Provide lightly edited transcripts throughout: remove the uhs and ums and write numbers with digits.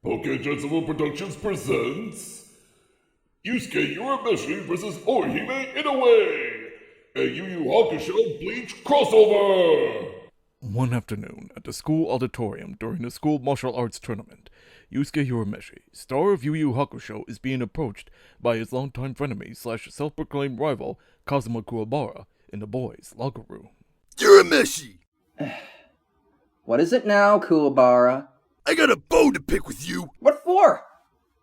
Pokejedservo Productions presents Yusuke Urameshi vs. Orihime Inoue, a Yu Yu Hakusho Bleach Crossover! One afternoon, at the school auditorium during the school martial arts tournament, Yusuke Urameshi, star of Yu Yu Hakusho, is being approached by his longtime frenemy / self-proclaimed rival, Kazuma Kuwabara, in the boys' locker room. Urameshi! What is it now, Kuwabara? I got a bone to pick with you! What for?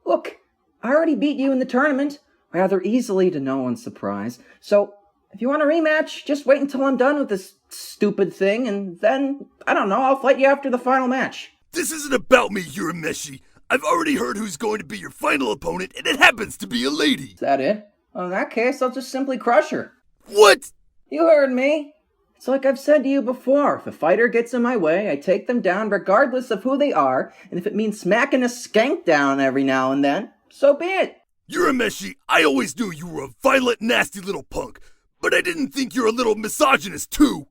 Look, I already beat you in the tournament, rather easily to no one's surprise, so if you want a rematch, just wait until I'm done with this stupid thing, and then, I don't know, I'll fight you after the final match. This isn't about me, Urameshi. I've already heard who's going to be your final opponent, and it happens to be a lady. Is that it? Well, in that case, I'll just simply crush her. What? You heard me. It's like I've said to you before, if a fighter gets in my way, I take them down regardless of who they are, and if it means smacking a skank down every now and then, so be it. Urameshi, I always knew you were a violent, nasty little punk, but I didn't think you're a little misogynist, too.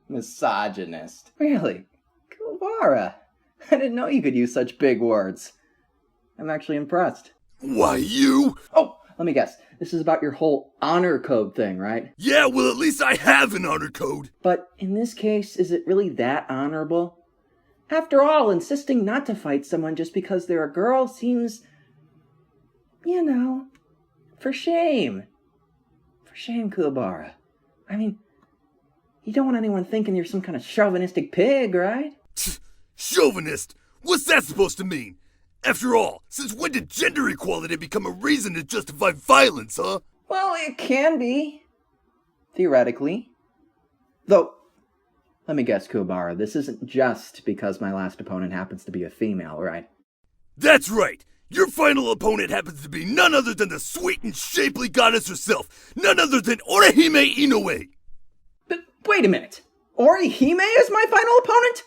Misogynist? Really? Kuwabara, I didn't know you could use such big words. I'm actually impressed. Why, you... Oh, let me guess. This is about your whole honor code thing, right? Yeah, well, at least I have an honor code. But in this case, is it really that honorable? After all, insisting not to fight someone just because they're a girl seems, you know, for shame. For shame, Kuwabara. I mean, you don't want anyone thinking you're some kind of chauvinistic pig, right? Chauvinist? What's that supposed to mean? After all, since when did gender equality become a reason to justify violence, huh? Well, it can be. Theoretically. Though, let me guess, Kuwabara, this isn't just because my last opponent happens to be a female, right? That's right! Your final opponent happens to be none other than the sweet and shapely goddess herself, none other than Orihime Inoue! But wait a minute, Orihime is my final opponent?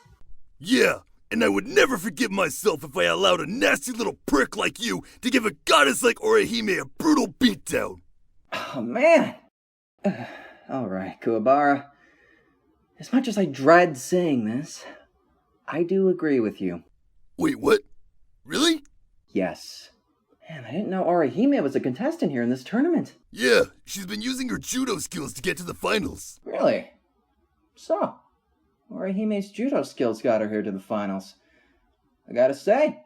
Yeah, and I would never forgive myself if I allowed a nasty little prick like you to give a goddess like Orihime a brutal beatdown. Oh, man. Alright, Kuwabara. As much as I dread saying this, I do agree with you. Wait, what? Really? Yes. Man, I didn't know Orihime was a contestant here in this tournament. Yeah, she's been using her judo skills to get to the finals. Really? So, Orihime's judo skills got her here to the finals. I gotta say,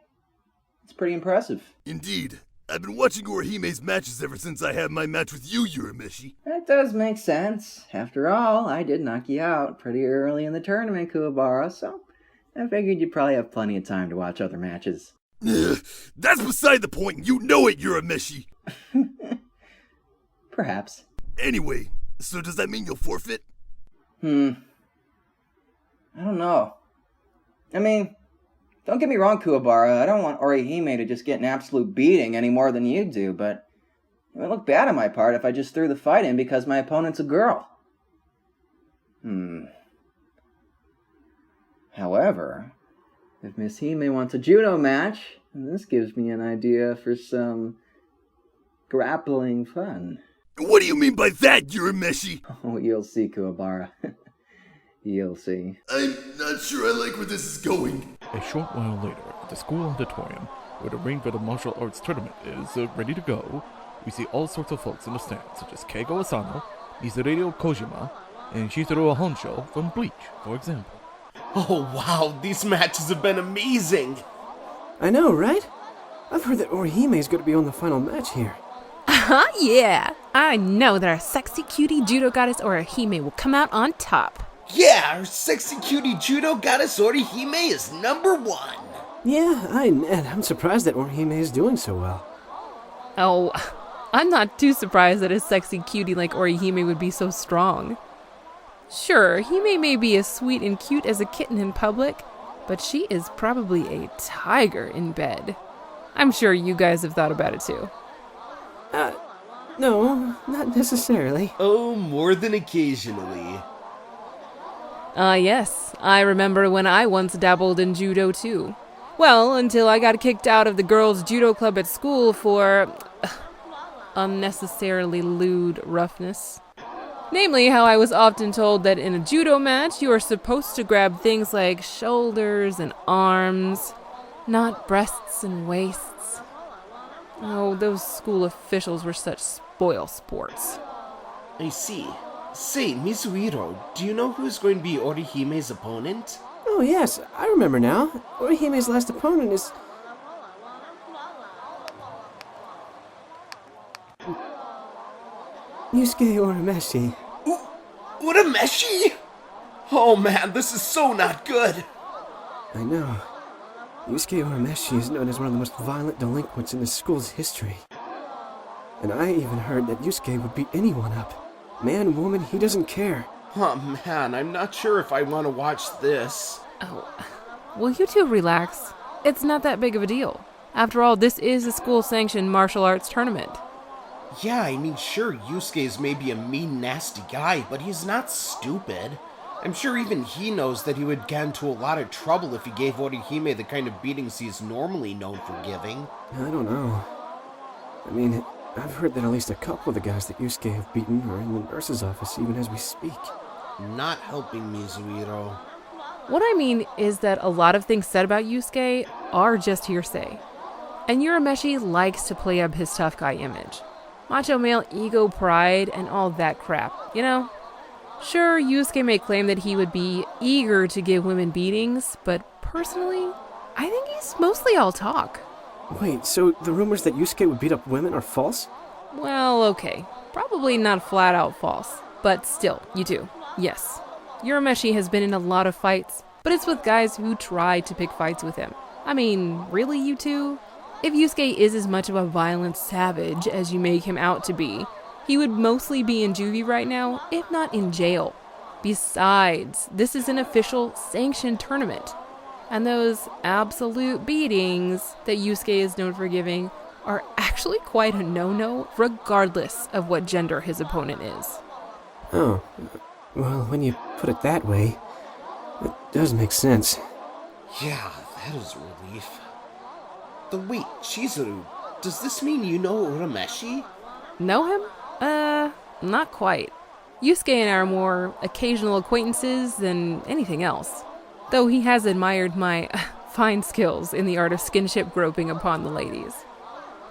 it's pretty impressive. Indeed. I've been watching Orihime's matches ever since I had my match with you, Urameshi. That does make sense. After all, I did knock you out pretty early in the tournament, Kuwabara, so I figured you'd probably have plenty of time to watch other matches. That's beside the point, you know it, Urameshi! Perhaps. Anyway, so does that mean you'll forfeit? I don't know. I mean, don't get me wrong, Kuwabara, I don't want Orihime to just get an absolute beating any more than you do, but it would look bad on my part if I just threw the fight in because my opponent's a girl. However, if Miss Hime wants a judo match, this gives me an idea for some grappling fun. What do you mean by that, Urameshi? Oh, you'll see, Kuwabara. You'll see. I'm not sure I like where this is going. A short while later, at the school auditorium, where the ring for the martial arts tournament is ready to go, we see all sorts of folks in the stands, such as Keigo Asano, Mizuiro Kojima, and Chizuru Honsho from Bleach, for example. Oh wow, these matches have been amazing! I know, right? I've heard that Orihime's going to be on the final match here. Yeah! I know that our sexy cutie judo goddess Orihime will come out on top. Yeah, our sexy cutie judo goddess Orihime is #1! Yeah, and I'm surprised that Orihime is doing so well. Oh, I'm not too surprised that a sexy cutie like Orihime would be so strong. Sure, Hime may be as sweet and cute as a kitten in public, but she is probably a tiger in bed. I'm sure you guys have thought about it too. No, not necessarily. Oh, more than occasionally. Yes, I remember when I once dabbled in judo too. Well, until I got kicked out of the girls' judo club at school for unnecessarily lewd roughness. Namely, how I was often told that in a judo match, you are supposed to grab things like shoulders and arms, Not breasts and waists. Oh, those school officials were such spoil sports. I see. Say, Mizuiro, do you know who's going to be Orihime's opponent? Oh yes, I remember now. Orihime's last opponent is... Yusuke Urameshi. Urameshi? Oh man, this is so not good. I know. Yusuke Urameshi is known as one of the most violent delinquents in the school's history. And I even heard that Yusuke would beat anyone up. Man, woman, he doesn't care. Oh man, I'm not sure if I want to watch this. Oh, will you two relax? It's not that big of a deal. After all, this is a school-sanctioned martial arts tournament. Yeah, I mean, sure, Yusuke's maybe a mean, nasty guy, but he's not stupid. I'm sure even he knows that he would get into a lot of trouble if he gave Orihime the kind of beatings he's normally known for giving. I don't know. I mean, I've heard that at least a couple of the guys that Yusuke have beaten are in the nurse's office even as we speak. Not helping Mizuiro. What I mean is that a lot of things said about Yusuke are just hearsay. And Urameshi likes to play up his tough guy image. Macho male ego, pride, and all that crap, you know? Sure, Yusuke may claim that he would be eager to give women beatings, but personally, I think he's mostly all talk. Wait, so the rumors that Yusuke would beat up women are false? Well, okay. Probably not flat out false. But still, you two. Yes. Urameshi has been in a lot of fights, but it's with guys who try to pick fights with him. I mean, really, you two? If Yusuke is as much of a violent savage as you make him out to be, he would mostly be in juvie right now, if not in jail. Besides, this is an official sanctioned tournament. And those absolute beatings that Yusuke is known for giving are actually quite a no-no, regardless of what gender his opponent is. Oh, well, when you put it that way, it does make sense. Yeah, that is a relief. Wait, Chizuru, does this mean you know Urameshi? Know him? Not quite. Yusuke and I are more occasional acquaintances than anything else. Though he has admired my fine skills in the art of skinship groping upon the ladies.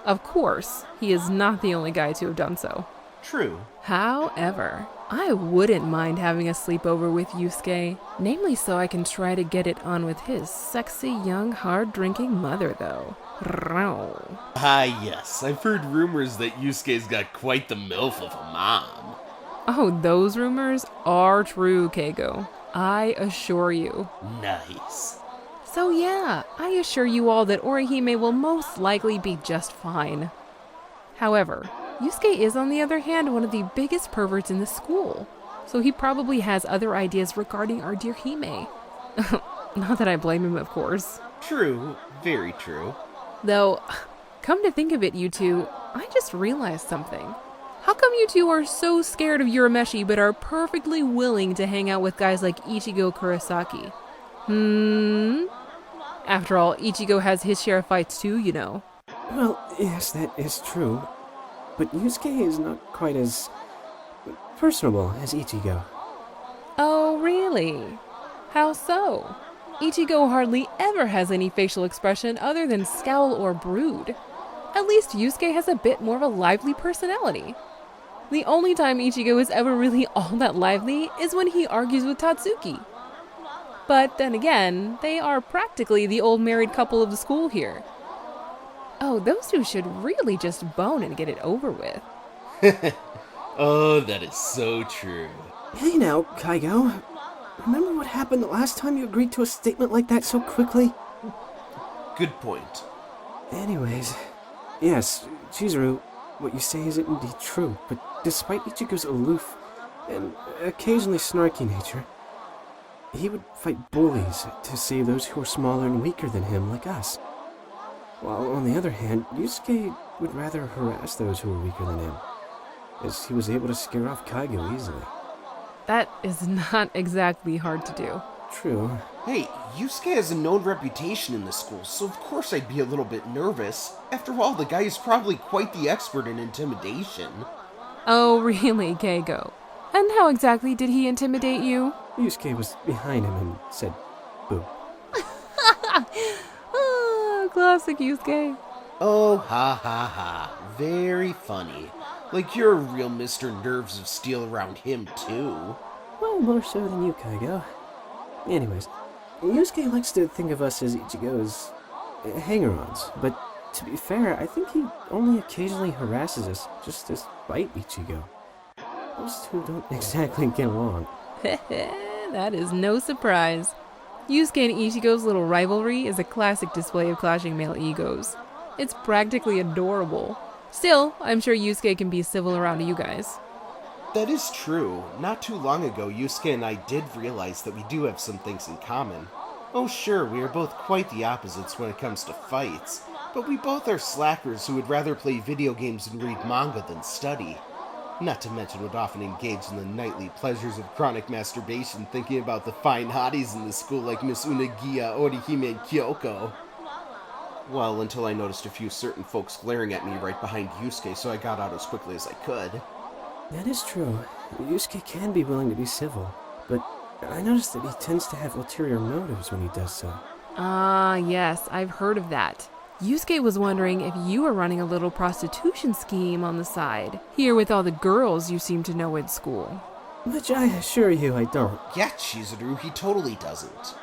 Of course, he is not the only guy to have done so. True. However, I wouldn't mind having a sleepover with Yusuke, namely so I can try to get it on with his sexy, young, hard-drinking mother, though. Ah, yes, I've heard rumors that Yusuke's got quite the MILF of a mom. Oh, those rumors are true, Keigo. I assure you. Nice. So yeah, I assure you all that Orihime will most likely be just fine. However, Yusuke is on the other hand one of the biggest perverts in the school, so he probably has other ideas regarding our dear Hime. Not that I blame him, of course. True, very true. Though, come to think of it, you two, I just realized something. How come you two are so scared of Urameshi but are perfectly willing to hang out with guys like Ichigo Kurosaki? After all, Ichigo has his share of fights too, you know. Well, yes, that is true. But Yusuke is not quite as personable as Ichigo. Oh, really? How so? Ichigo hardly ever has any facial expression other than scowl or brood. At least Yusuke has a bit more of a lively personality. The only time Ichigo is ever really all that lively is when he argues with Tatsuki. But then again, they are practically the old married couple of the school here. Oh, those two should really just bone and get it over with. Oh, that is so true. Hey now, Keigo. Remember what happened the last time you agreed to a statement like that so quickly? Good point. Anyways, yes, Chizuru, what you say is indeed true, but despite Ichigo's aloof and occasionally snarky nature, he would fight bullies to save those who are smaller and weaker than him, like us. While on the other hand, Yusuke would rather harass those who are weaker than him, as he was able to scare off Keigo easily. That is not exactly hard to do. True. Hey, Yusuke has a known reputation in the school, so of course I'd be a little bit nervous. After all, the guy is probably quite the expert in intimidation. Oh, really, Keigo? And how exactly did he intimidate you? Yusuke was behind him and said, boo. classic, Yusuke. Oh, ha ha ha. Very funny. Like you're a real Mr. Nerves of Steel around him, too. Well, more so than you, Keigo. Anyways, Yusuke likes to think of us as Ichigo's hanger-ons, but to be fair, I think he only occasionally harasses us just to spite Ichigo. Those two don't exactly get along. That is no surprise. Yusuke and Ichigo's little rivalry is a classic display of clashing male egos. It's practically adorable. Still, I'm sure Yusuke can be civil around you guys. That is true. Not too long ago, Yusuke and I did realize that we do have some things in common. Oh sure, we are both quite the opposites when it comes to fights, but we both are slackers who would rather play video games and read manga than study. Not to mention would often engage in the nightly pleasures of chronic masturbation thinking about the fine hotties in the school like Miss Unagiya, Orihime, and Kyoko. Well, until I noticed a few certain folks glaring at me right behind Yusuke, so I got out as quickly as I could. That is true. Yusuke can be willing to be civil, but I noticed that he tends to have ulterior motives when he does so. Ah, yes, I've heard of that. Yusuke was wondering if you were running a little prostitution scheme on the side, here with all the girls you seem to know at school. Which I assure you I don't. Yeah, Chizuru, he totally doesn't.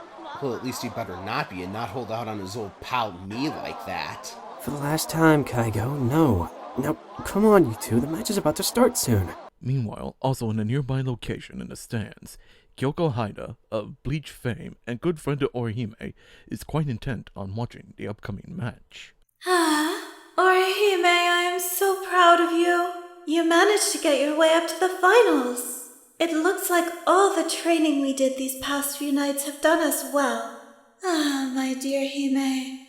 Well, at least he better not be and not hold out on his old pal me like that. For the last time, Keigo, no. Now, come on, you two, the match is about to start soon. Meanwhile, also in a nearby location in the stands, Kyoko Haida, of Bleach fame and good friend of Orihime, is quite intent on watching the upcoming match. Orihime, I am so proud of you. You managed to get your way up to the finals. It looks like all the training we did these past few nights have done us well. My dear Hime.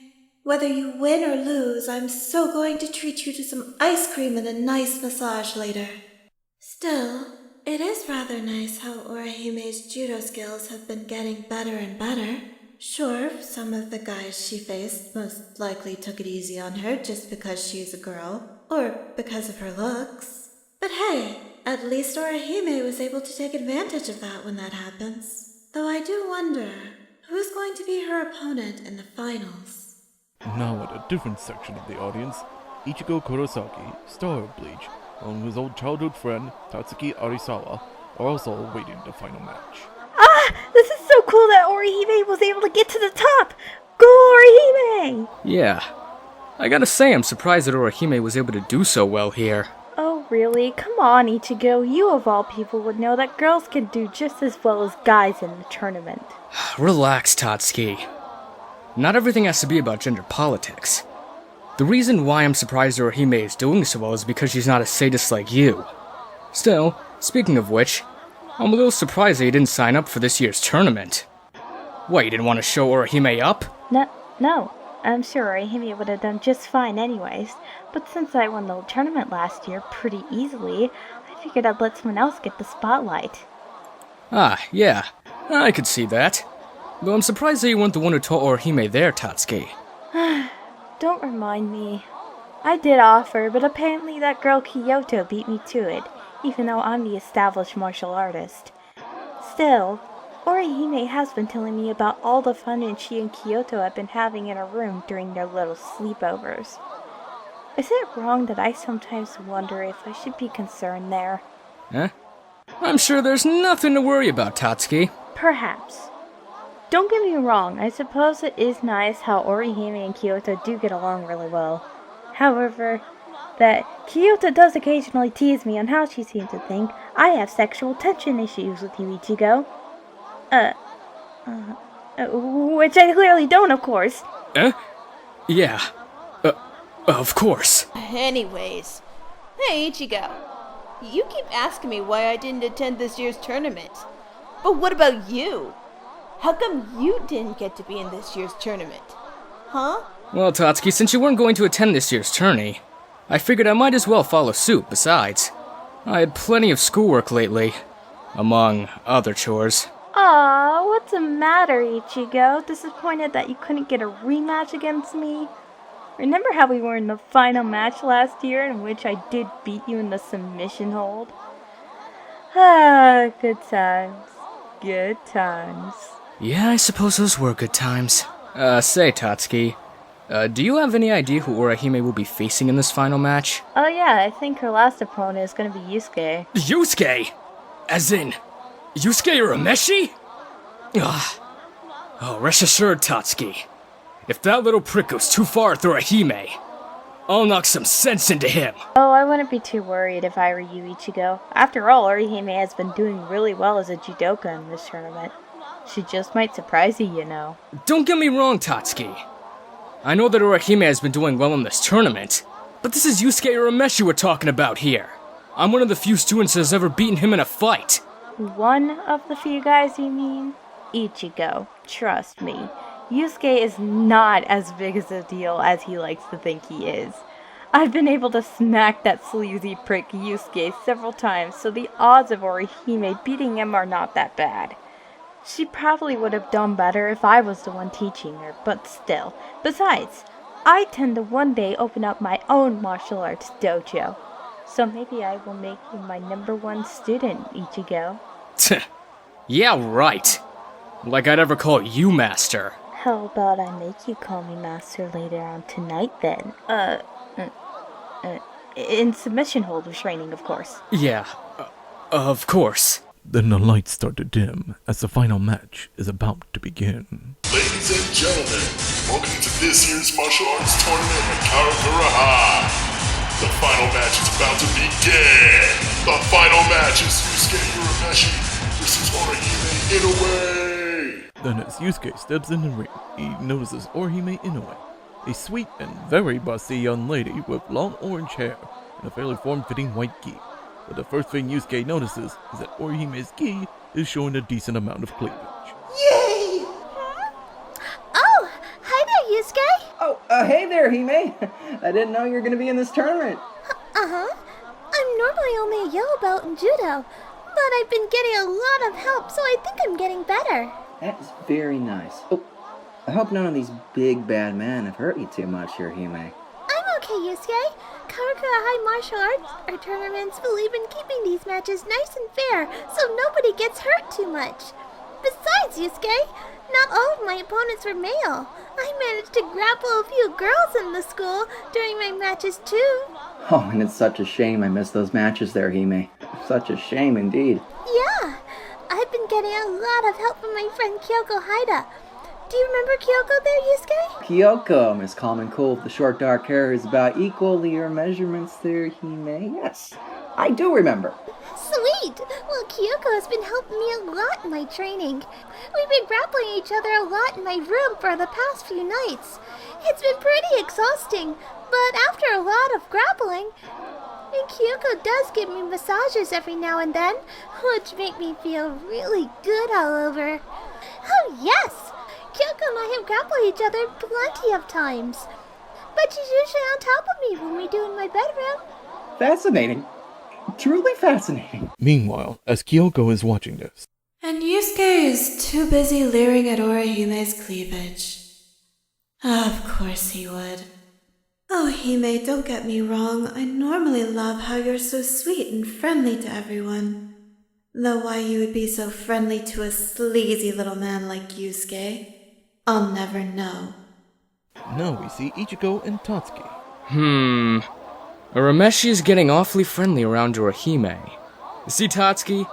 Whether you win or lose, I'm so going to treat you to some ice cream and a nice massage later. Still, it is rather nice how Orihime's judo skills have been getting better and better. Sure, some of the guys she faced most likely took it easy on her just because she's a girl, or because of her looks. But hey, at least Orihime was able to take advantage of that when that happens. Though I do wonder, who's going to be her opponent in the finals? Now at a different section of the audience, Ichigo Kurosaki, star of Bleach, along with his old childhood friend Tatsuki Arisawa, are also awaiting the final match. This is so cool that Orihime was able to get to the top! Go Orihime! Yeah. I gotta say I'm surprised that Orihime was able to do so well here. Oh really? Come on, Ichigo. You of all people would know that girls can do just as well as guys in the tournament. Relax, Tatsuki. Not everything has to be about gender politics. The reason why I'm surprised Orihime is doing so well is because she's not a sadist like you. Still, speaking of which, I'm a little surprised that you didn't sign up for this year's tournament. What, you didn't want to show Orihime up? No. I'm sure Orihime would have done just fine anyways, but since I won the tournament last year pretty easily, I figured I'd let someone else get the spotlight. Ah, yeah. I could see that. Though I'm surprised that you weren't the one who taught Orihime there, Tatsuki. Don't remind me. I did offer, but apparently that girl Kyoto beat me to it, even though I'm the established martial artist. Still, Orihime has been telling me about all the fun she and Kyoto have been having in her room during their little sleepovers. Is it wrong that I sometimes wonder if I should be concerned there? Huh? I'm sure there's nothing to worry about, Tatsuki. Perhaps. Don't get me wrong, I suppose it is nice how Orihime and Kyoto do get along really well. However, that Kyoto does occasionally tease me on how she seems to think I have sexual tension issues with you, Ichigo. Which I clearly don't, of course. Yeah. Of course. Anyways, hey Ichigo, you keep asking me why I didn't attend this year's tournament. But what about you? How come you didn't get to be in this year's tournament? Huh? Well, Tatsuki, since you weren't going to attend this year's tourney, I figured I might as well follow suit. Besides, I had plenty of schoolwork lately, among other chores. Aw, what's the matter, Ichigo? Disappointed that you couldn't get a rematch against me? Remember how we were in the final match last year in which I did beat you in the submission hold? Good times. Good times. Yeah, I suppose those were good times. Say, Tatsuki, Do you have any idea who Orihime will be facing in this final match? Oh yeah, I think her last opponent is gonna be Yusuke. Yusuke? As in, Yusuke Urameshi? Ugh. Oh, rest assured, Tatsuki. If that little prick goes too far with Orihime, I'll knock some sense into him. Oh, I wouldn't be too worried if I were you, Ichigo. After all, Orihime has been doing really well as a judoka in this tournament. She just might surprise you, you know. Don't get me wrong, Tatsuki. I know that Orihime has been doing well in this tournament, but this is Yusuke Urameshi we're talking about here. I'm one of the few students that has ever beaten him in a fight. One of the few guys, you mean? Ichigo, trust me. Yusuke is not as big as a deal as he likes to think he is. I've been able to smack that sleazy prick Yusuke several times, so the odds of Orihime beating him are not that bad. She probably would have done better if I was the one teaching her, but still. Besides, I tend to one day open up my own martial arts dojo. So maybe I will make you my #1 student, Ichigo. Yeah, right. Like I'd ever call you master. How about I make you call me master later on tonight then? In submission holder training, of course. Yeah, of course. Then the lights start to dim as the final match is about to begin. Ladies and gentlemen, welcome to this year's martial arts tournament at Karakura High. The final match is about to begin. The final match is Yusuke Urameshi versus Orihime Inoue. Then as Yusuke steps in the ring, he notices Orihime Inoue, a sweet and very busty young lady with long orange hair and a fairly form-fitting white gi. But the first thing Yusuke notices is that Orihime's gi is showing a decent amount of cleavage. Yay! Oh, hi there, Yusuke. Oh, hey there, Hime. I didn't know you were going to be in this tournament. Uh-huh. I'm normally only a yellow belt in judo, but I've been getting a lot of help, so I think I'm getting better. That is very nice. Oh, I hope none of these big bad men have hurt you too much here, Hime. I'm okay, Yusuke. Karakura High martial arts tournaments believe in keeping these matches nice and fair, so nobody gets hurt too much. Besides, Yusuke, not all of my opponents were male. I managed to grapple a few girls in the school during my matches too. Oh, and it's such a shame I missed those matches there, Hime. Such a shame indeed. Yeah, I've been getting a lot of help from my friend Kyoko Haida. Do you remember Kyoko there, Yusuke? Kyoko, Miss Calm and Cool with the short dark hair is about equal to your measurements there, Hime. Yes, I do remember. Sweet! Well, Kyoko has been helping me a lot in my training. We've been grappling each other a lot in my room for the past few nights. It's been pretty exhausting, but after a lot of grappling, and Kyoko does give me massages every now and then, which make me feel really good all over. Oh yes! Kyoko and I have grappled each other plenty of times, but she's usually on top of me when we do in my bedroom. Fascinating. Truly fascinating. Meanwhile, as Kyoko is watching this, And Yusuke is too busy leering at Orihime's cleavage. Of course he would. Oh, Hime, don't get me wrong. I normally love how you're so sweet and friendly to everyone. Though why you would be so friendly to a sleazy little man like Yusuke, I'll never know. now we see Ichigo and Tatsuki. Urameshi is getting awfully friendly around Orihime. See, Tatsuki,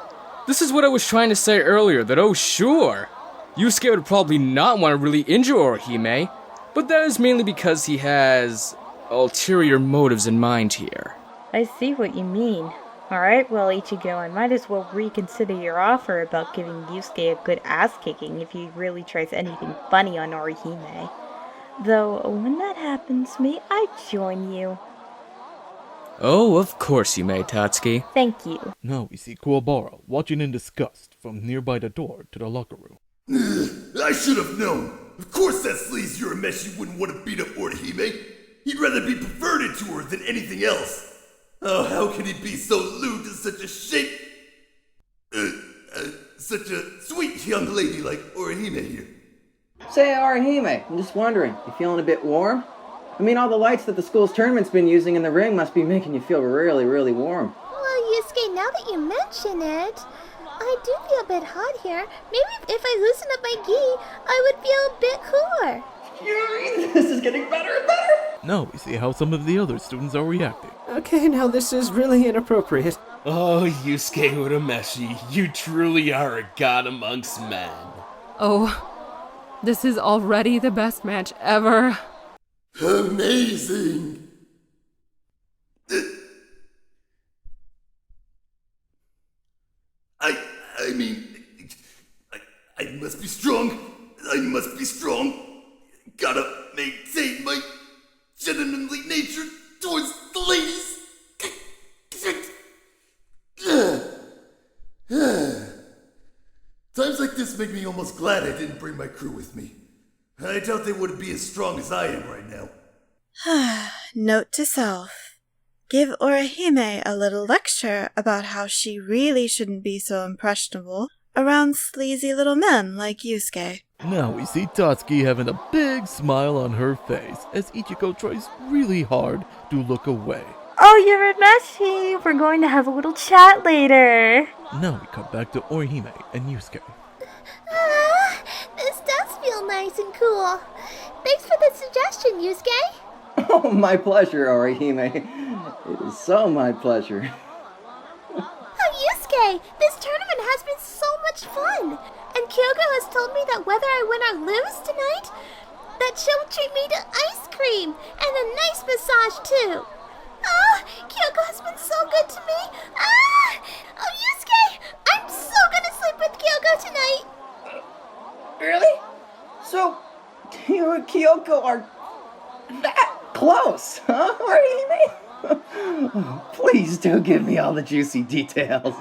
this is what I was trying to say earlier, that oh sure, Yusuke would probably not want to really injure Orihime, but that is mainly because he has ulterior motives in mind here. I see what you mean. Alright, well, Ichigo, I might as well reconsider your offer about giving Yusuke a good ass-kicking if he really tries anything funny on Orihime. Though, when that happens, may I join you? Oh, of course you may, Tatsuki. Thank you. Now we see Kuwabara watching in disgust from nearby the door to the locker room. I should have known. Of course that sleaze Urameshi wouldn't want to beat up Orihime. He'd rather be perverted to her than anything else. Oh, how can he be so lewd to such a such a sweet young lady like Orihime here? Say, Orihime, I'm just wondering, you feeling a bit warm? I mean, all the lights that the school's tournament's been using in the ring must be making you feel really, really warm. Well, Yusuke, now that you mention it, I do feel a bit hot here. Maybe if I loosen up my gi, I would feel a bit cooler. This is getting better and better. Now we see how some of the other students are reacting. Okay, now this is really inappropriate. Oh, Yusuke Urameshi, you truly are a god amongst men. Oh, this is already the best match ever. Amazing! I mean, I must be strong. I must be strong. Gotta maintain my gentlemanly nature towards the ladies. Times like this make me almost glad I didn't bring my crew with me. I doubt they would be as strong as I am right now. Note to self. Give Orihime a little lecture about how she really shouldn't be so impressionable around sleazy little men like Yusuke. Now we see Tatsuki having a big smile on her face as Ichigo tries really hard to look away. Oh, Urameshi, we're going to have a little chat later. Now we cut back to Orihime and Yusuke. This does feel nice and cool. Thanks for the suggestion, Yusuke. Oh, my pleasure, Orihime. It is so my pleasure. Oh, Yusuke, this tournament has been so much fun. And Kyoko has told me that whether I win or lose tonight, that she'll treat me to ice cream and a nice massage too. Oh, Kyoko has been so good to me. Oh, Yusuke, I'm so gonna sleep with Kyoko tonight. Really? So, you and Kyoko are that close, huh, Orihime? Oh, please do give me all the juicy details.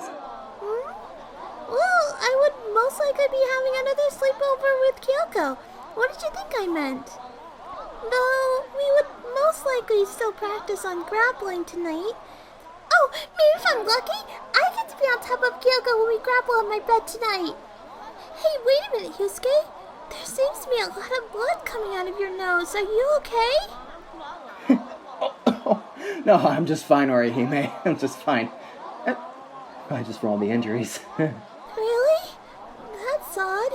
Well, I would most likely be having another sleepover with Kyoko. What did you think I meant? Though, we would most likely still practice on grappling tonight. Oh, maybe if I'm lucky, I get to be on top of Kyoko when we grapple on my bed tonight. Hey, wait a minute, Yusuke. There seems to be a lot of blood coming out of your nose. Are you okay? No, I'm just fine, Orihime. I'm just fine. I just for all the injuries. Really? That's odd.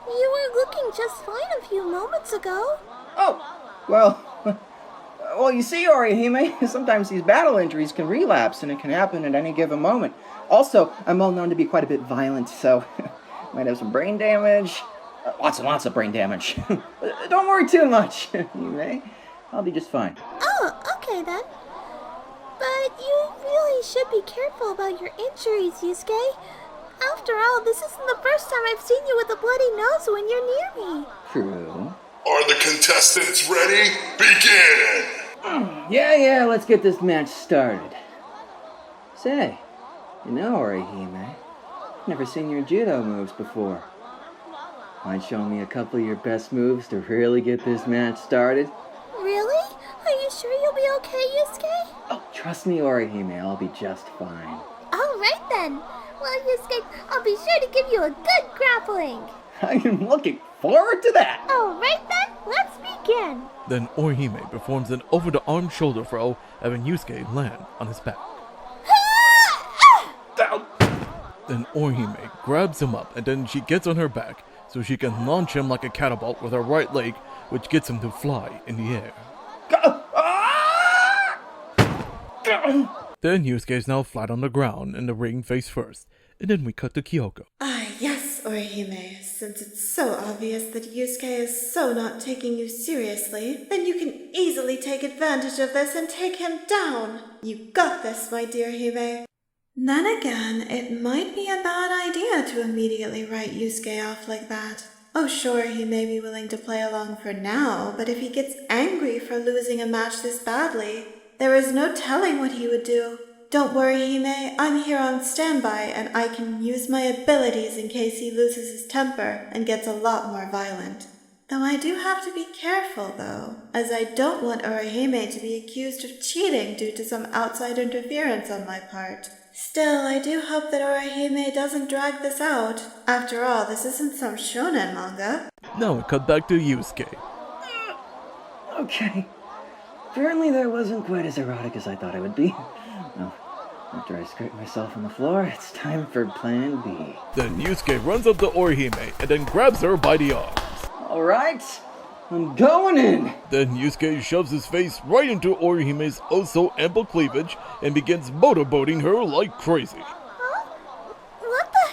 You were looking just fine a few moments ago. Oh, well, you see, Orihime, sometimes these battle injuries can relapse, and it can happen at any given moment. Also, I'm well known to be quite a bit violent, so might have some brain damage. Lots and lots of brain damage. Don't worry too much, Orihime. I'll be just fine. Oh, okay then. But you really should be careful about your injuries, Yusuke. After all, this isn't the first time I've seen you with a bloody nose when you're near me. True. Are the contestants ready? Begin! Yeah, let's get this match started. Say, you know, Orihime, I've never seen your judo moves before. Mind showing me a couple of your best moves to really get this match started? Really? Are you sure you'll be okay, Yusuke? Oh, trust me, Orihime, I'll be just fine. All right then. Well, Yusuke, I'll be sure to give you a good grappling. I am looking forward to that. All right then, let's begin. Then Orihime performs an over-the-arm shoulder throw, having Yusuke land on his back. Then Orihime grabs him up, and then she gets on her back so she can launch him like a catapult with her right leg, which gets him to fly in the air. Then Yusuke is now flat on the ground in the ring face first, and then we cut to Kyoko. Yes, Orihime. Since it's so obvious that Yusuke is so not taking you seriously, then you can easily take advantage of this and take him down. You got this, my dear Hime. Then again, it might be a bad idea to immediately write Yusuke off like that. Oh, sure, he may be willing to play along for now, but if he gets angry for losing a match this badly, there is no telling what he would do. Don't worry, Hime, I'm here on standby, and I can use my abilities in case he loses his temper and gets a lot more violent. Though I do have to be careful, though, as I don't want Orihime to be accused of cheating due to some outside interference on my part. Still, I do hope that Orihime doesn't drag this out. After all, this isn't some shonen manga. Now we cut back to Yusuke. Okay. Apparently that wasn't quite as erotic as I thought it would be. Well, after I scrape myself on the floor, it's time for plan B. Then Yusuke runs up to Orihime and then grabs her by the arms. Alright, I'm going in! Then Yusuke shoves his face right into Orihime's oh-so ample cleavage and begins motorboating her like crazy. Huh? What the?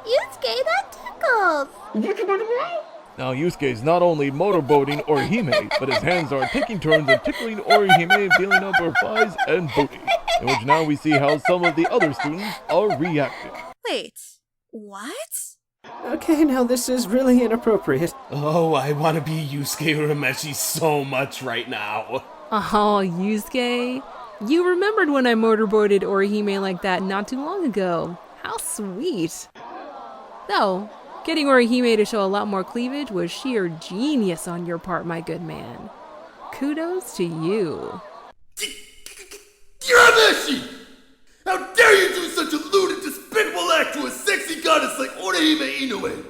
Yusuke, that tickles! Now Yusuke's not only motorboating Orihime, but his hands are taking turns in tickling Orihime and feeling up her thighs and booty, in which now we see how some of the other students are reacting. Wait, what? Okay, now this is really inappropriate. Oh, I want to be Yusuke Urameshi so much right now. Oh, Yusuke. You remembered when I motorboated Orihime like that not too long ago. How sweet. Though, getting Orihime to show a lot more cleavage was sheer genius on your part, my good man. Kudos to you. Urameshi! How dare you do such a lewd and despicable act to a sexy goddess like Orihime Inoue?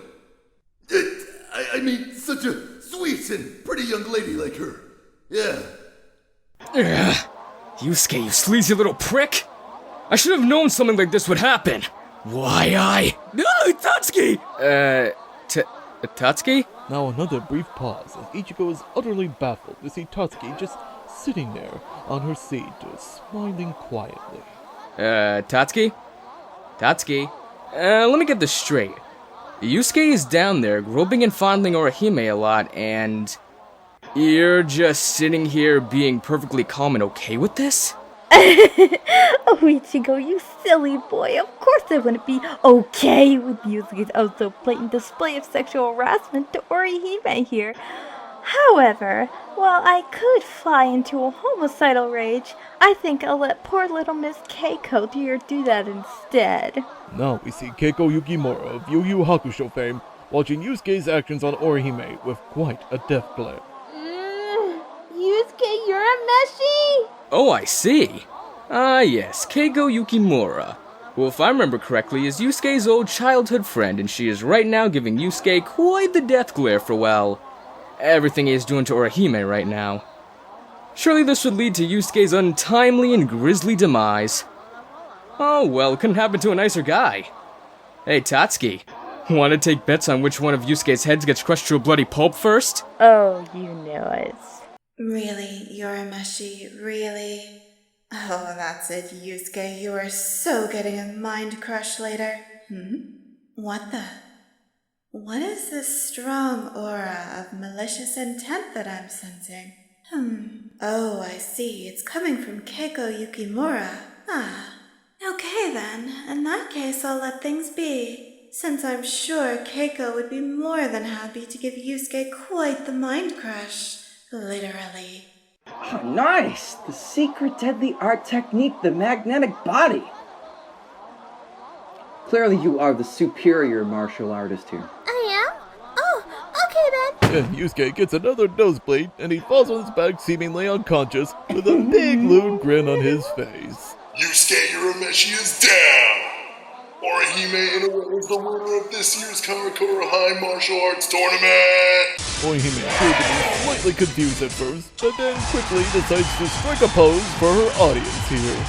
I mean, such a sweet and pretty young lady like her. Yeah. Ugh. Yusuke, you sleazy little prick! I should have known something like this would happen! Why I... No, Tatsuki! Tatsuki? Now another brief pause as Ichigo is utterly baffled to see Tatsuki just sitting there on her seat, smiling quietly. Tatsuki? Tatsuki? Let me get this straight. Yusuke is down there groping and fondling Orihime a lot, and... you're just sitting here being perfectly calm and okay with this? Oh, Ichigo, you silly boy. Of course I wouldn't be okay with Yusuke's also blatant display of sexual harassment to Orihime here. However, while I could fly into a homicidal rage, I think I'll let poor little Miss Keiko do that instead. Now we see Keiko Yukimura of Yu Yu Hakusho fame watching Yusuke's actions on Orihime with quite a death glare. Yusuke Urameshi! Oh, I see. Ah, yes, Keigo Yukimura, who, if I remember correctly, is Yusuke's old childhood friend, and she is right now giving Yusuke quite the death glare for, well, everything he is doing to Orihime right now. Surely this would lead to Yusuke's untimely and grisly demise. Oh, well, couldn't happen to a nicer guy. Hey, Tatsuki, want to take bets on which one of Yusuke's heads gets crushed to a bloody pulp first? Oh, you know it. Really, Urameshi, really? Oh, that's it, Yusuke. You are so getting a mind crush later. What the? What is this strong aura of malicious intent that I'm sensing? Oh, I see. It's coming from Keiko Yukimura. Ah. Okay then. In that case, I'll let things be, since I'm sure Keiko would be more than happy to give Yusuke quite the mind crush. Literally. Oh, nice! The secret deadly art technique, the magnetic body! Clearly you are the superior martial artist here. I am? Oh, okay then. And Yusuke gets another nosebleed, and he falls on his back seemingly unconscious, with a big lewd grin on his face. Yusuke Urameshi is down! Orihime Inoue is the winner of this year's Karakura High Martial Arts Tournament! Orihime appeared to be slightly confused at first, but then quickly decides to strike a pose for her audience here.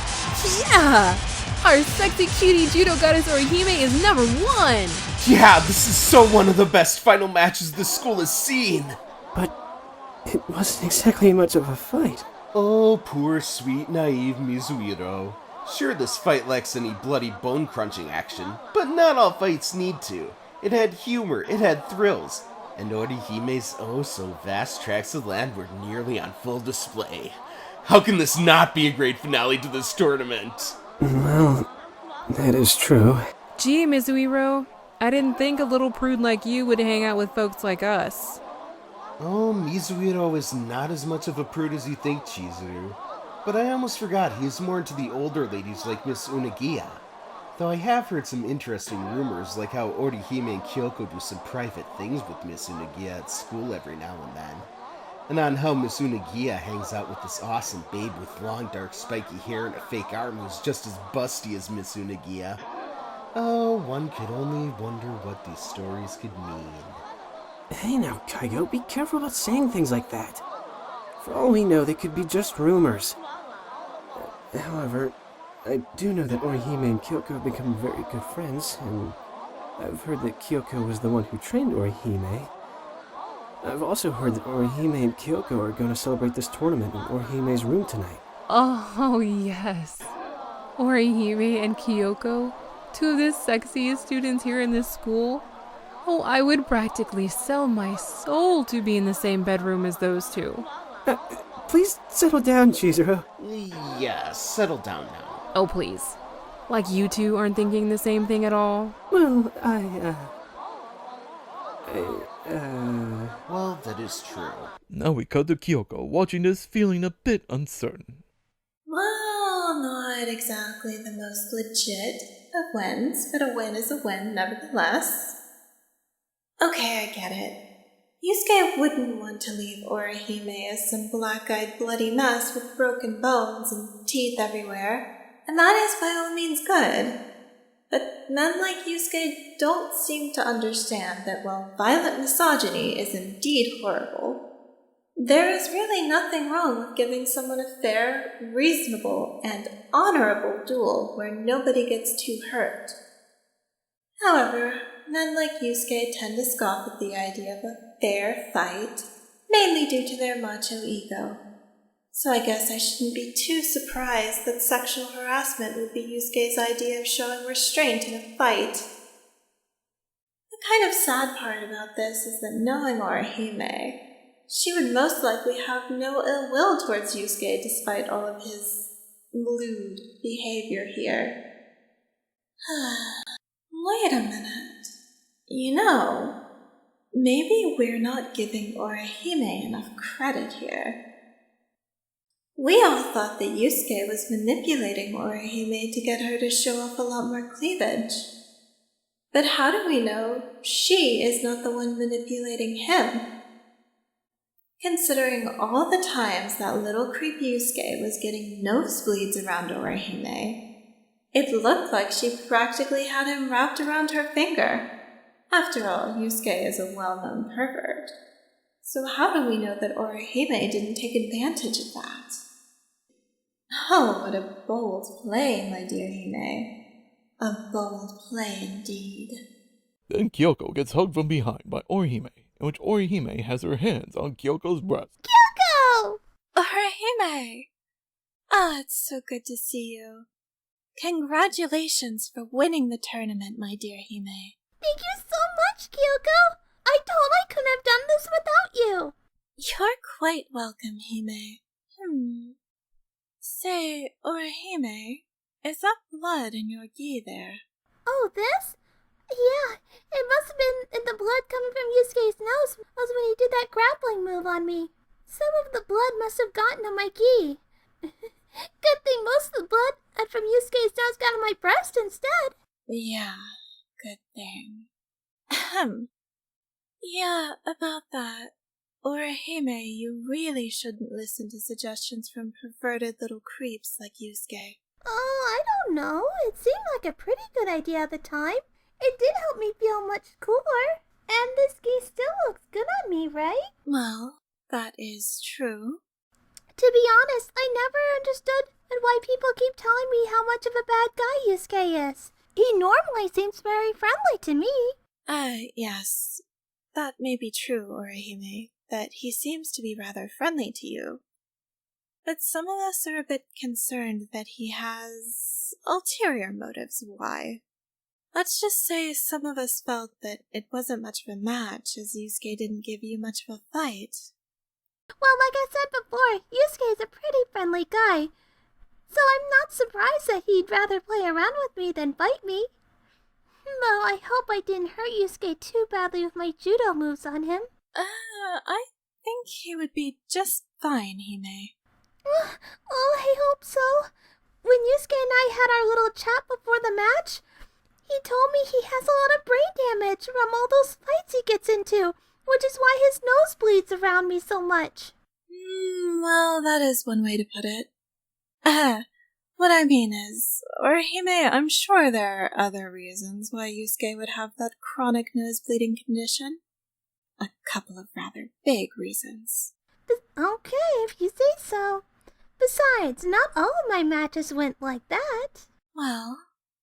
Yeah! Our sexy cutie judo goddess Orihime is number one! Yeah, this is so one of the best final matches the school has seen! But it wasn't exactly much of a fight. Oh, poor sweet naive Mizuiro. Sure, this fight lacks any bloody bone-crunching action, but not all fights need to. It had humor, it had thrills, and Orihime's oh-so-vast tracts of land were nearly on full display. How can this not be a great finale to this tournament? Well, that is true. Gee, Mizuiro, I didn't think a little prude like you would hang out with folks like us. Oh, Mizuiro is not as much of a prude as you think, Chizuru. But I almost forgot he is more into the older ladies like Miss Unagiya. Though I have heard some interesting rumors, like how Orihime and Kyoko do some private things with Miss Unagiya at school every now and then. And on how Miss Unagiya hangs out with this awesome babe with long dark spiky hair and a fake arm who's just as busty as Miss Unagiya. Oh, one could only wonder what these stories could mean. Hey now, Keigo, be careful about saying things like that. For all we know, they could be just rumors. However, I do know that Orihime and Kyoko have become very good friends, and I've heard that Kyoko was the one who trained Orihime. I've also heard that Orihime and Kyoko are going to celebrate this tournament in Orihime's room tonight. Oh, yes. Orihime and Kyoko, two of the sexiest students here in this school. Oh, I would practically sell my soul to be in the same bedroom as those two. Please settle down, Chizuru. Yes, settle down now. Oh, please. Like you two aren't thinking the same thing at all? Well, Well, that is true. Now we cut to Kyoko, watching this, feeling a bit uncertain. Well, not exactly the most legit of wins, but a win is a win nevertheless. Okay, I get it. Yusuke wouldn't want to leave Orihime as some black-eyed bloody mess with broken bones and teeth everywhere, and that is by all means good. But men like Yusuke don't seem to understand that while violent misogyny is indeed horrible, there is really nothing wrong with giving someone a fair, reasonable, and honorable duel where nobody gets too hurt. However, men like Yusuke tend to scoff at the idea of a fair fight, mainly due to their macho ego. So I guess I shouldn't be too surprised that sexual harassment would be Yusuke's idea of showing restraint in a fight. The kind of sad part about this is that knowing Orihime, she would most likely have no ill will towards Yusuke despite all of his lewd behavior here. Wait a minute. You know, maybe we're not giving Orihime enough credit here. We all thought that Yusuke was manipulating Orihime to get her to show off a lot more cleavage. But how do we know she is not the one manipulating him? Considering all the times that little creep Yusuke was getting nosebleeds around Orihime, it looked like she practically had him wrapped around her finger. After all, Yusuke is a well-known pervert. So how do we know that Orihime didn't take advantage of that? Oh, what a bold play, my dear Hime. A bold play indeed. Then Kyoko gets hugged from behind by Orihime, in which Orihime has her hands on Kyoko's breast. Kyoko! Orihime! Ah, it's so good to see you. Congratulations for winning the tournament, my dear Hime. Thank you so much, Kyoko! I totally couldn't have done this without you! You're quite welcome, Hime. Say, Orihime, is that blood in your gi there? Oh, this? Yeah, it must have been in the blood coming from Yusuke's nose was when he did that grappling move on me. Some of the blood must have gotten to my gi. Good thing most of the blood from Yusuke's nose got on my breast instead. Yeah, good thing. Yeah, about that. Orihime, you really shouldn't listen to suggestions from perverted little creeps like Yusuke. Oh, I don't know. It seemed like a pretty good idea at the time. It did help me feel much cooler. And this gi still looks good on me, right? Well, that is true. To be honest, I never understood why people keep telling me how much of a bad guy Yusuke is. He normally seems very friendly to me. Yes. That may be true, Orihime, that he seems to be rather friendly to you. But some of us are a bit concerned that he has ulterior motives why. Let's just say some of us felt that it wasn't much of a match, as Yusuke didn't give you much of a fight. Well, like I said before, Yusuke is a pretty friendly guy. So I'm not surprised that he'd rather play around with me than fight me. Though I hope I didn't hurt Yusuke too badly with my judo moves on him. I think he would be just fine, Hime. Oh, I hope so. When Yusuke and I had our little chat before the match, he told me he has a lot of brain damage from all those fights he gets into, which is why his nose bleeds around me so much. Well, that is one way to put it. What I mean is, Orihime, I'm sure there are other reasons why Yusuke would have that chronic nose-bleeding condition. A couple of rather big reasons. Okay, if you say so. Besides, not all of my matches went like that. Well,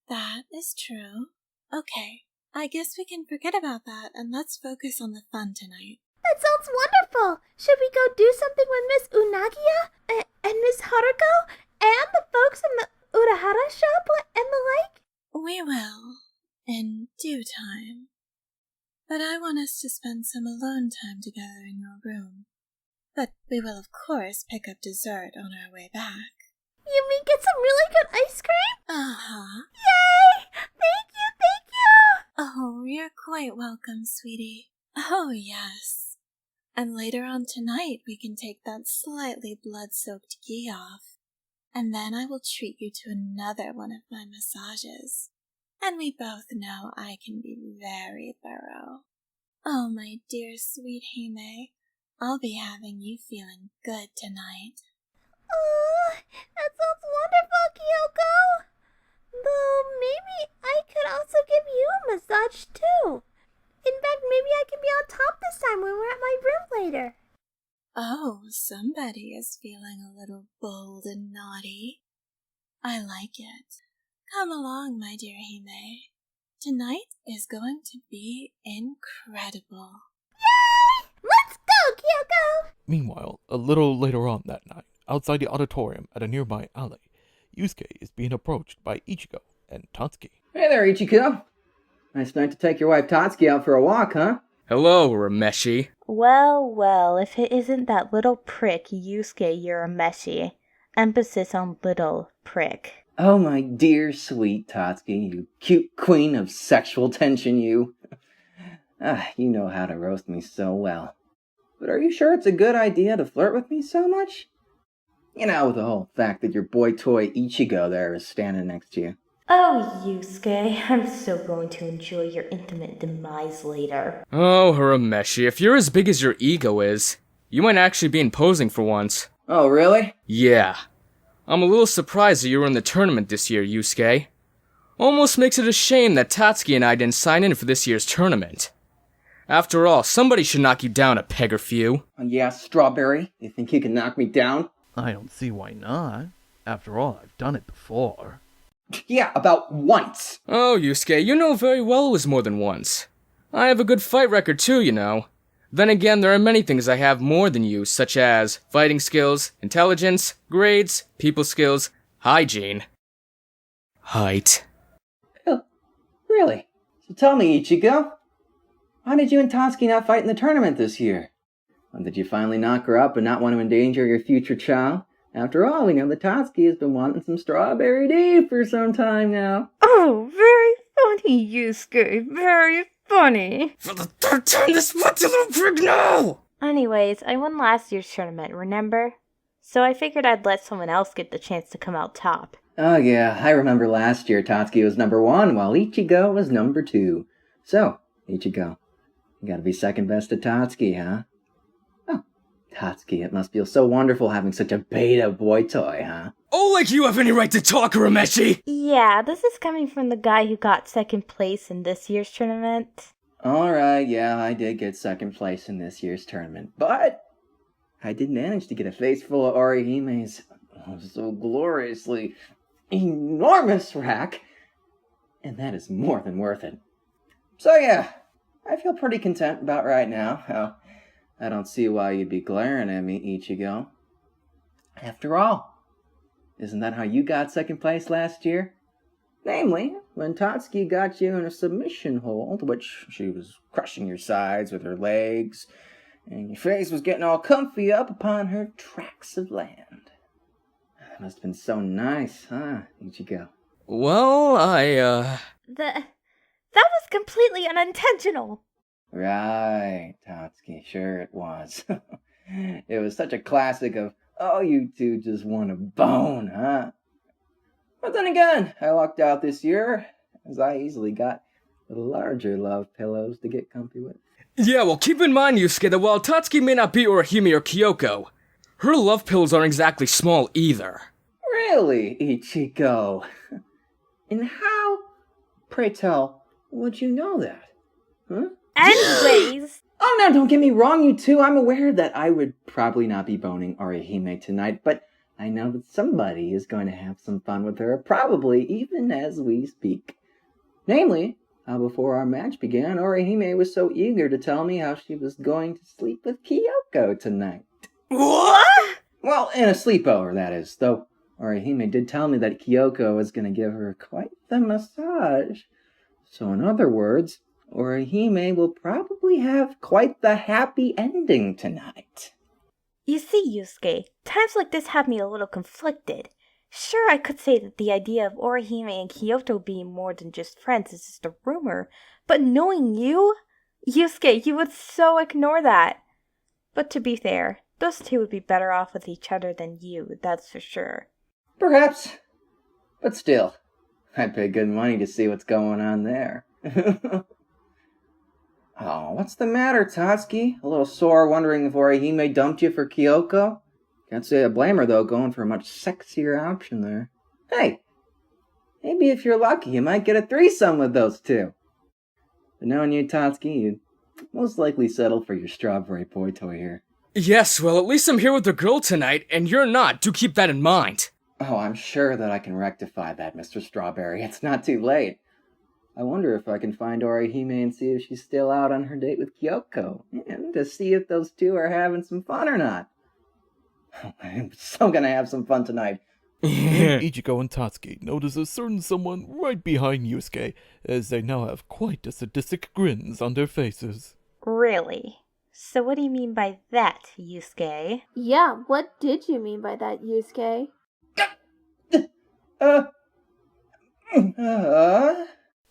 that is true. Okay, I guess we can forget about that and let's focus on the fun tonight. That sounds wonderful! Should we go do something with Miss Unagia and Miss Haruko and the folks in the Urahara shop and the like? We will, in due time. But I want us to spend some alone time together in your room. But we will, of course, pick up dessert on our way back. You mean get some really good ice cream? Uh-huh. Yay! Thank you, thank you! Oh, you're quite welcome, sweetie. Oh, yes. And later on tonight, we can take that slightly blood-soaked gi off. And then I will treat you to another one of my massages. And we both know I can be very thorough. Oh, my dear sweet Hime, I'll be having you feeling good tonight. Oh, that sounds wonderful, Kyoko! Though maybe I could also give you a massage too. In fact, maybe I can be on top this time when we're at my room later. Oh, somebody is feeling a little bold and naughty. I like it. Come along, my dear Hime. Tonight is going to be incredible. Yay! Let's go, Kyoko! Meanwhile, a little later on that night, outside the auditorium at a nearby alley, Yusuke is being approached by Ichigo and Tatsuki. Hey there, Ichigo. Nice night to take your wife Tatsuki out for a walk, huh? Hello, Urameshi. Well, if it isn't that little prick Yusuke Urameshi. Emphasis on little prick. Oh, my dear sweet Tatsuki, you cute queen of sexual tension, you. You know how to roast me so well. But are you sure it's a good idea to flirt with me so much? You know, with the whole fact that your boy toy Ichigo there is standing next to you. Oh, Yusuke, I'm so going to enjoy your intimate demise later. Oh, Urameshi, if you're as big as your ego is, you might actually be imposing for once. Oh, really? Yeah. I'm a little surprised that you were in the tournament this year, Yusuke. Almost makes it a shame that Tatsuki and I didn't sign in for this year's tournament. After all, somebody should knock you down a peg or few. Yeah, Strawberry, you think you can knock me down? I don't see why not. After all, I've done it before. Yeah, about once. Oh, Yusuke, you know very well it was more than once. I have a good fight record too, you know. Then again, there are many things I have more than you, such as fighting skills, intelligence, grades, people skills, hygiene. Height. Oh, really? So tell me, Ichigo, why did you and Tatsuki not fight in the tournament this year? When did you finally knock her up and not want to endanger your future child? After all, we know that Tatsuki has been wanting some strawberry tea for some time now. Oh, very funny, Yusuke. Very funny. For the third time this month, you little prig, no! Anyways, I won last year's tournament, remember? So I figured I'd let someone else get the chance to come out top. Oh yeah, I remember last year Tatsuki was number 1 while Ichigo was number 2. So, Ichigo, you gotta be second best to Tatsuki, huh? Tatsuki, it must feel so wonderful having such a beta boy toy, huh? Oh, like you have any right to talk, Urameshi! Yeah, this is coming from the guy who got second place in this year's tournament. Alright, yeah, I did get second place in this year's tournament, but I did manage to get a face full of Orihime's so gloriously enormous rack, and that is more than worth it. So yeah, I feel pretty content about right now. I don't see why you'd be glaring at me, Ichigo. After all, isn't that how you got second place last year? Namely, when Tatsuki got you in a submission hold, which she was crushing your sides with her legs, and your face was getting all comfy up upon her tracts of land. That must have been so nice, huh, Ichigo? Well, That was completely unintentional. Right, Tatsuki, sure it was. It was such a classic of, oh, you two just want a bone, huh? But then again, I lucked out this year, as I easily got larger love pillows to get comfy with. Yeah, well, keep in mind, Yusuke, that while Tatsuki may not be Orihime or Kyoko, her love pillows aren't exactly small either. Really, Ichigo? And how, pray tell, would you know that? Huh? Anyways. Oh, no, don't get me wrong, you two. I'm aware that I would probably not be boning Orihime tonight, but I know that somebody is going to have some fun with her, probably even as we speak. Namely, how before our match began, Orihime was so eager to tell me how she was going to sleep with Kyoko tonight. What? Well, in a sleepover, that is, though Orihime did tell me that Kyoko was going to give her quite the massage. So in other words, Orihime will probably have quite the happy ending tonight. You see, Yusuke, times like this have me a little conflicted. Sure, I could say that the idea of Orihime and Kyoto being more than just friends is just a rumor, but knowing you, Yusuke, you would so ignore that. But to be fair, those two would be better off with each other than you, that's for sure. Perhaps. But still, I'd pay good money to see what's going on there. Oh, what's the matter, Tatsuki? A little sore wondering if Orihime dumped you for Kyoko? Can't say I blame her, though, going for a much sexier option there. Hey, maybe if you're lucky, you might get a threesome with those two. But knowing you, Tatsuki, you'd most likely settle for your strawberry boy toy here. Yes, well, at least I'm here with the girl tonight, and you're not. Do keep that in mind. Oh, I'm sure that I can rectify that, Mr. Strawberry. It's not too late. I wonder if I can find Orihime and see if she's still out on her date with Kyoko, and to see if those two are having some fun or not. I'm so gonna have some fun tonight. Ichigo and Tatsuki notice a certain someone right behind Yusuke, as they now have quite a sadistic grins on their faces. Really? So what do you mean by that, Yusuke? Yeah, what did you mean by that, Yusuke?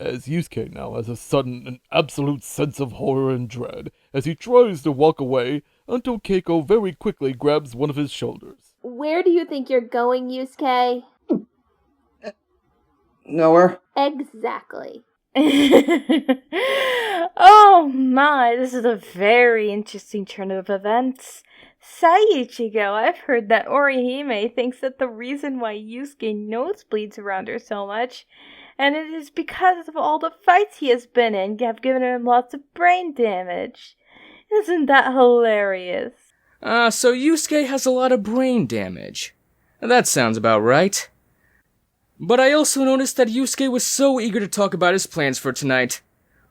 As Yusuke now has a sudden and absolute sense of horror and dread, as he tries to walk away, until Keiko very quickly grabs one of his shoulders. Where do you think you're going, Yusuke? Nowhere. Exactly. Oh my, this is a very interesting turn of events. Say, Ichigo, I've heard that Orihime thinks that the reason why Yusuke nosebleeds around her so much, and it is because of all the fights he has been in, have given him lots of brain damage. Isn't that hilarious? So Yusuke has a lot of brain damage. That sounds about right. But I also noticed that Yusuke was so eager to talk about his plans for tonight.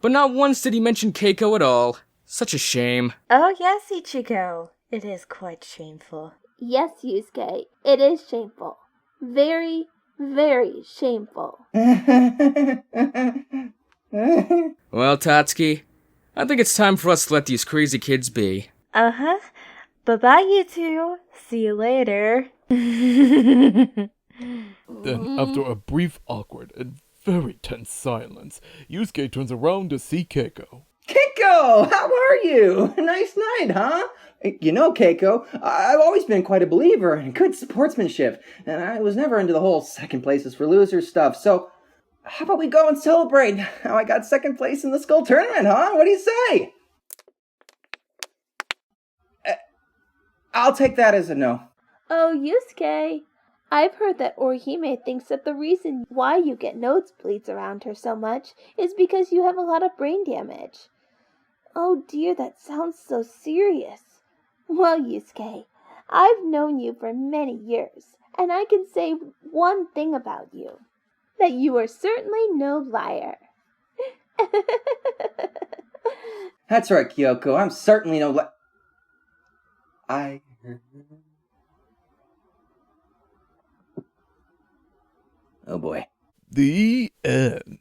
But not once did he mention Keiko at all. Such a shame. Oh yes, Ichigo. It is quite shameful. Yes, Yusuke, it is shameful. Very, very shameful. Well, Tatsuki, I think it's time for us to let these crazy kids be. Uh-huh. Bye-bye, you two. See you later. Then, after a brief, awkward, and very tense silence, Yusuke turns around to see Keiko. Keiko, how are you? Nice night, huh? You know, Keiko, I've always been quite a believer in good sportsmanship, and I was never into the whole second places for losers stuff, so how about we go and celebrate how I got second place in the school tournament, huh? What do you say? I'll take that as a no. Oh, Yusuke, I've heard that Orihime thinks that the reason why you get nosebleeds around her so much is because you have a lot of brain damage. Oh dear, that sounds so serious. Well, Yusuke, I've known you for many years, and I can say one thing about you. That you are certainly no liar. That's right, Kyoko, I'm certainly no Oh boy. The end.